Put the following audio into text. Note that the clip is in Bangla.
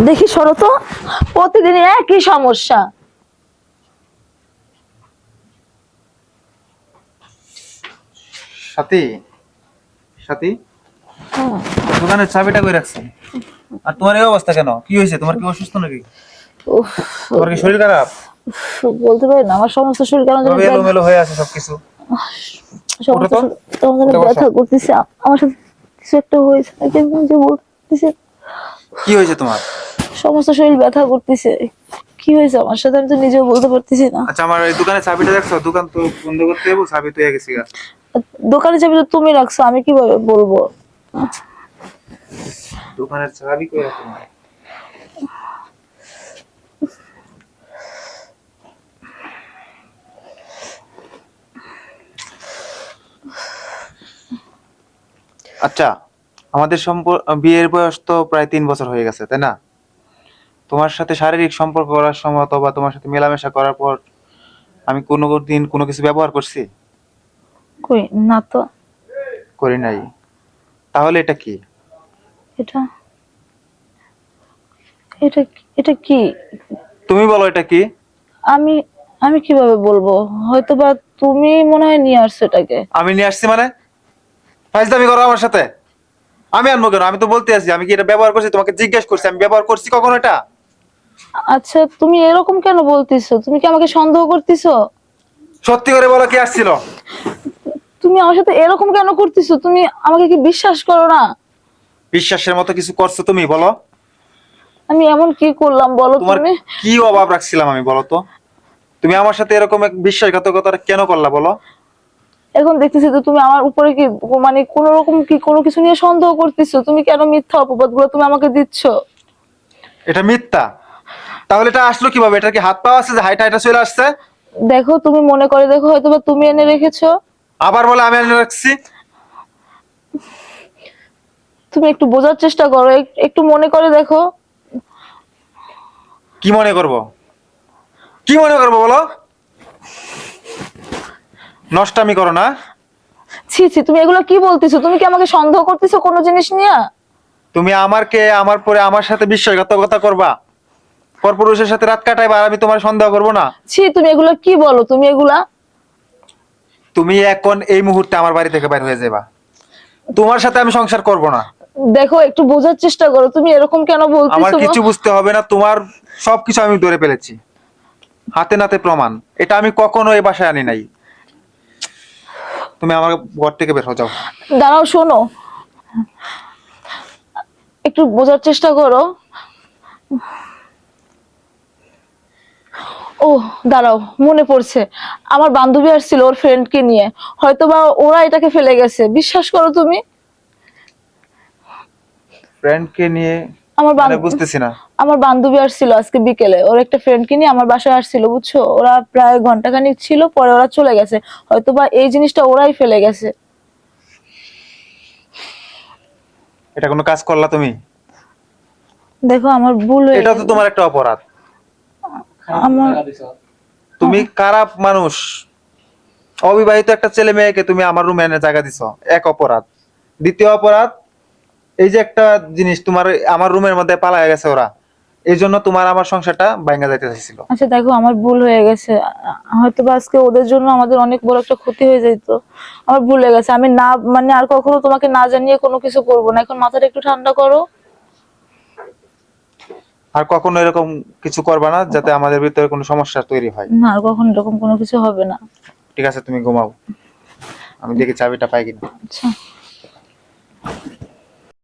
দেখি সরো তো, প্রতিদিন একই সমস্যা। সাথী, সাথী, দোকানের চাবিটা কই রাখছেন? আর তোমার এই অবস্থা কেন? কি হয়েছে? তোমার কি অসুস্থ নাকি? উফ, তোমার কি শরীর খারাপ? বলতে পারি না, আমার সমস্ত শরীর কেন জানি এলোমেলো হয়ে আছে সবকিছু। ওঠো সমস্ত তো, শরীর কেমন জানি উঠে বসো। ব্যথা করতেছে। আমার সাথে কিছু একটা হয়েছে নাকি আমি যে বলতেছে। কি হয়েছে তোমার? সমস্ত শরীর ব্যথা করতেছে। কি হয়েছে আমার সাথে আমি তো নিজেও বলতে পারতেছি না। আচ্ছা, আমার এই দোকানের চাবিটা দেখছো? দোকান তো বন্ধ করতে যাবো, চাবি তো গেছি গা। দোকানে চাবি তো তুমি রাখছো, আমি কিভাবে বলবো? দোকানের চাবি কই রাখলাম? আচ্ছা, আমাদের বিয়ের বয়স তো প্রায় 3 বছর হয়ে গেছে, তাই না? তোমার সাথে শারীরিক সম্পর্ক করার সময় অথবা তোমার সাথে মেলামেশা করার পর আমি কোনো দিন কোনো কিছু ব্যবহার করছি? কই না তো। করি নাই। তাহলে এটা কি? এটা এটা এটা কি? তুমি বলো এটা কি? আমি আমি কিভাবে বলবো? হয়তোবা তুমি মনে হয় নিয়ে আসছো এটাকে। আমি নিয়ে আসছি মানে? ফাইজলামি করো আমার সাথে? আমি আনবো কেন? আমি তো বলতে আছি আমি কি এটা ব্যবহার করছি, তোমাকে জিজ্ঞেস করছি আমি ব্যবহার করছি কখনো এটা? আচ্ছা, তুমি এরকম কেন বলতেছো? তুমি কি আমাকে সন্দেহ করতেছো? সত্যি করে বলো কি আসছিল? তুমি আমার সাথে এরকম কেন করতেছো? তুমি আমাকে কি বিশ্বাস করো না? বিশ্বাসের মতো কিছু করছো তুমি, বলো। আমি এমন কি করলাম বলো তোমার তুমি? কি অভাব রাখছিলাম আমি, বলো তো? তুমি আমার সাথে এরকম এক বিশ্বাসঘাতকতা কেন করলা, বলো? এখন দেখতেছি তো তুমি আমার উপরে কি মানে কোন রকম কি কোনো কিছু নিয়ে সন্দেহ করতেছো? তুমি কেন মিথ্যা অপবাদ গুলো তুমি আমাকে দিচ্ছ? এটা মিথ্যা? তাহলে এটা আসলো কিভাবে? এটা কি হাত পা আছে যে হাইটা হাইটা চলে আসছে? দেখো, তুমি মনে করে দেখো, হয়তোবা তুমি এনে রেখেছো। আবার বলে আমি এনে রাখছি? তুমি একটু বোঝার চেষ্টা করো, একটু মনে করে দেখো। কি মনে করব? কি মনে করবো বলো? নষ্টামি করো না? ছি ছি, তুমি এগুলো কি বলতেছো? তুমি কি আমাকে সন্দেহ করতেছো কোনো জিনিস নিয়ে? তুমি আমার পরে আমার সাথে বিশ্বাসঘাতকতা করবা? পরপুরুষের সাথে রাত কাটাইবা আর আমি তোমার সন্দেহ করব না? ছি, তুমি এগুলো কি বলো তুমি এগুলা? তুমি এখন এই মুহূর্তে আমার বাড়ি থেকে বাইরে হয়ে যাবা। তোমার সাথে আমি সংসার করব না। দেখো, একটু বোঝার চেষ্টা করো, তুমি এরকম কেন আমার বলতেছো? কিছু বুঝতে হবে না, তোমার সবকিছু আমি ধরে ফেলেছি, হাতে নাতে প্রমাণ। এটা আমি কখনো এই বাসায় আনি নাই। তুমি আমার ঘর থেকে বের হয়ে যাও। দাঁড়াও, শোনো, একটু বোঝার চেষ্টা করো। ও, দাঁড়াও, মনে পড়ছে। আমার বান্ধবী আসছিল ওর ফ্রেন্ডকে নিয়ে, হয়তোবা ওরা এটাকে ফেলে গেছে, বিশ্বাস করো তুমি। ফ্রেন্ডকে নিয়ে? আমার মানে বুঝতেছি না। আমার বান্ধবী আসছিল আজকে বিকেলে, ওর একটা ফ্রেন্ডকে নিয়ে আমার বাসায় আসছিল, বুঝছো? ওরা প্রায় ঘন্টাখানিক ছিল, পরে ওরা চলে গেছে। হয়তোবা এই জিনিসটা ওরাই ফেলে গেছে। এটা কোনো কাজ করলা তুমি? দেখো, আমার ভুল হয়ে এটা তো গেছে। তোমার একটা অপরাধ। আমার তুমি খারাপ মানুষ। অবিবাহিত একটা ছেলে মেয়েকে তুমি আমার রুমে এনে জায়গা দিছো, এক অপরাধ। দ্বিতীয় অপরাধ, এই যে একটা জিনিস তোমার আমার রুমের মধ্যে পালায় গেছে ওরা, এই জন্য তোমার আমার সংসারটা ভাঙা যাইতে চাইছিল। আচ্ছা দেখো, আমার ভুল হয়ে গেছে। হয়তো বা আজকে ওদের জন্য আমাদের অনেক বড় একটা ক্ষতি হয়ে যেত। আমার ভুল হয়ে গেছে। আমি না মানে আর কখনো তোমাকে না জানিয়ে কোনো কিছু করব না। এখন মাথাটা একটু ঠান্ডা করো। আর কখনো এরকম কিছু করবা না, যাতে আমাদের ভিতরে কোনো সমস্যা তৈরি হয়। না, আর কখনো এরকম কোনো কিছু হবে না। ঠিক আছে, তুমি ঘুমাও। আমি দেখি চাবিটা পাই কিনা। আচ্ছা।